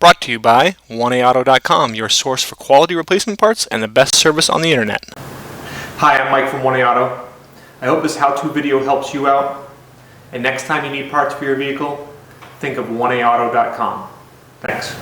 Brought to you by 1AAuto.com, your source for quality replacement parts and the best service on the internet. Hi, I'm Mike from 1AAuto. I hope this how-to video helps you out. And next time you need parts for your vehicle, think of 1AAuto.com. Thanks.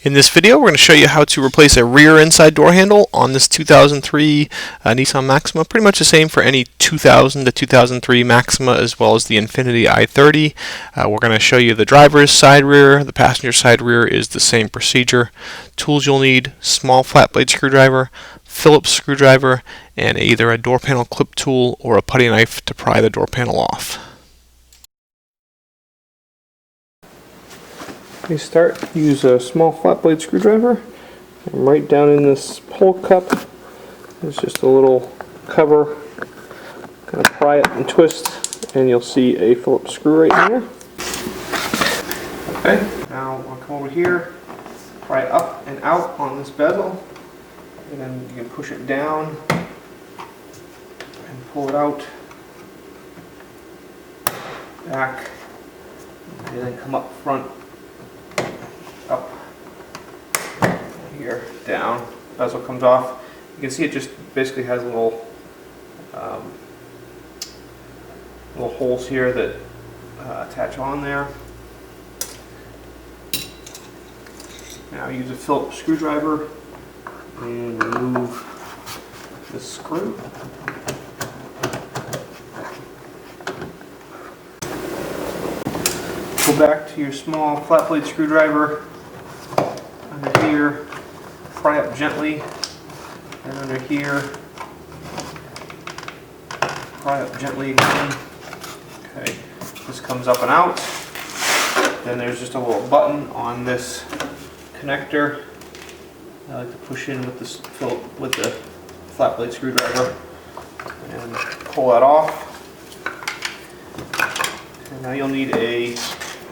In this video, we're going to show you how to replace a rear inside door handle on this 2003 Nissan Maxima. Pretty much the same for any 2000 to 2003 Maxima, as well as the Infiniti i30. We're going to show you the driver's side rear. The passenger side rear is the same procedure. Tools you'll need: small flat blade screwdriver, Phillips screwdriver, and either a door panel clip tool or a putty knife to pry the door panel off. You start, use a small flat blade screwdriver, and right down in this hole cup there's just a little cover. Kind of pry it and twist, and you'll see a Phillips screw right here. Okay, now I'll come over here, pry it up and out on this bezel, and then you can push it down and pull it out, back, and then come up front. Up here, down, bezel comes off. You can see it just basically has little holes here that attach on there. Now use a Phillips screwdriver and remove the screw. Go back to your small flat blade screwdriver under here, pry up gently, and under here, pry up gently again. Okay, this comes up and out. Then there's just a little button on this connector. I like to push in with the flat blade screwdriver and pull that off. And now you'll need a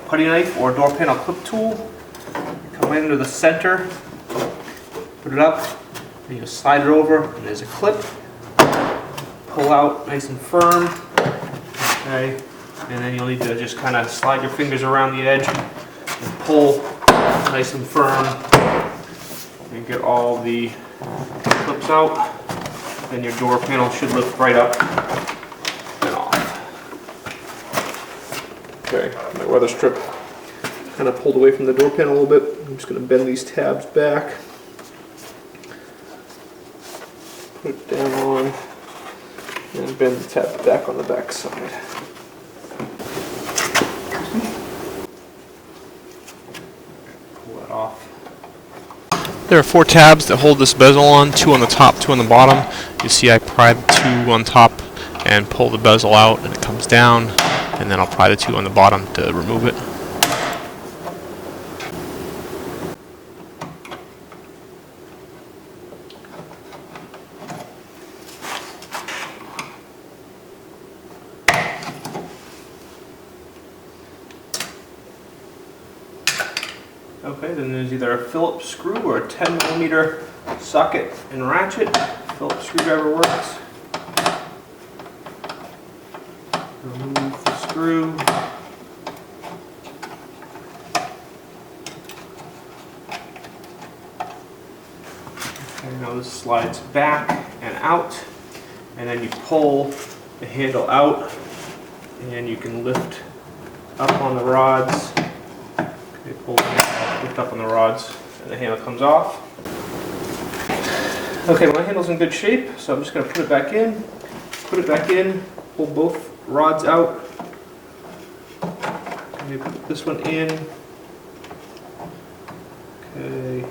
putty knife or door panel clip tool. Come right into the center, put it up, and you slide it over, and there's a clip. Pull out nice and firm. Okay, and then you'll need to just kind of slide your fingers around the edge and pull nice and firm, and get all the clips out. Then your door panel should lift right up and off. Okay, my weather strip kind of pulled away from the door panel a little bit. I'm just going to bend these tabs back, put it down on, and bend the tab back on the back side. Pull that off. There are 4 tabs that hold this bezel on, 2 on the top, 2 on the bottom. You see I pry the 2 on top and pull the bezel out, and it comes down, and then I'll pry the 2 on the bottom to remove it. Okay, then there's either a Phillips screw or a 10mm socket and ratchet. Phillips screwdriver works. Remove the screw. Okay, now this slides back and out, and then you pull the handle out, and you can lift up on the rods. Okay, pull the handle, lift up on the rods, and the handle comes off. Okay, my handle's in good shape, so I'm just going to put it back in. Put it back in, pull both rods out. Maybe put this one in. Okay.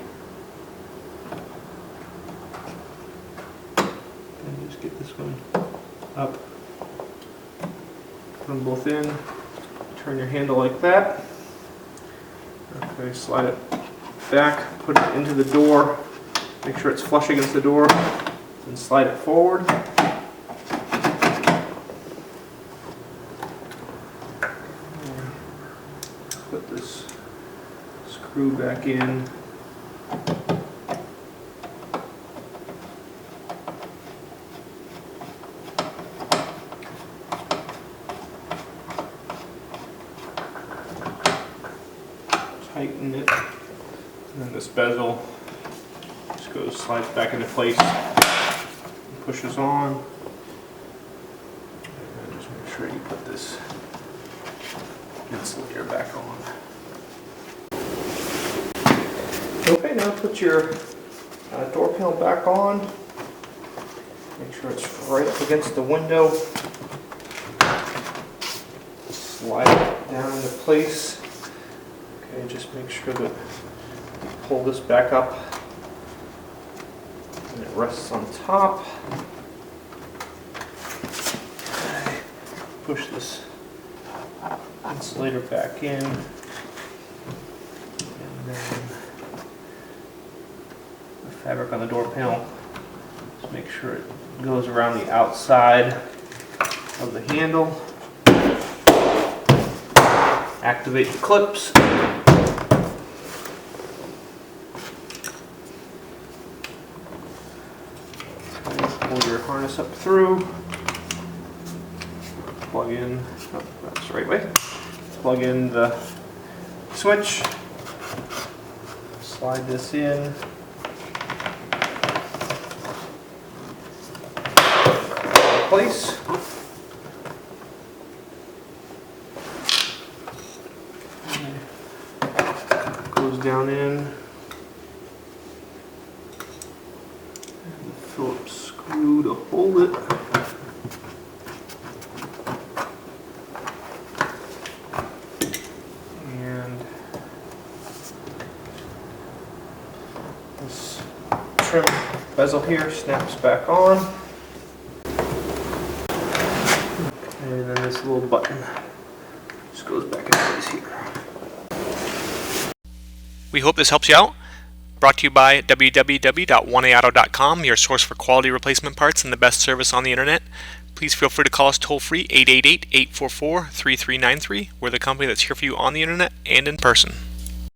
And just get this one up. Put them both in. Turn your handle like that. Okay, slide it back, put it into the door. Make sure it's flush against the door, and slide it forward. Put this screw back in. Tighten it And then this bezel just slides back into place, pushes on. And just make sure you put this insulator back on. Okay, now put your door panel back on. Make sure it's right up against the window. Slide it down into place. Okay, just make sure that you pull this back up and it rests on top. Okay. Push this insulator back in. And then the fabric on the door panel, just make sure it goes around the outside of the handle. Activate the clips. Pull your harness up through. Plug in, oh, that's the right way. Plug in the switch. Slide this in. Place. Goes down in. And the Phillips screw to hold it. And this trim bezel here snaps back on. And then this little button just goes back in place here. We hope this helps you out. Brought to you by www.oneauto.com, your source for quality replacement parts and the best service on the internet. Please feel free to call us toll free 888-844-3393. We're the company that's here for you on the internet and in person.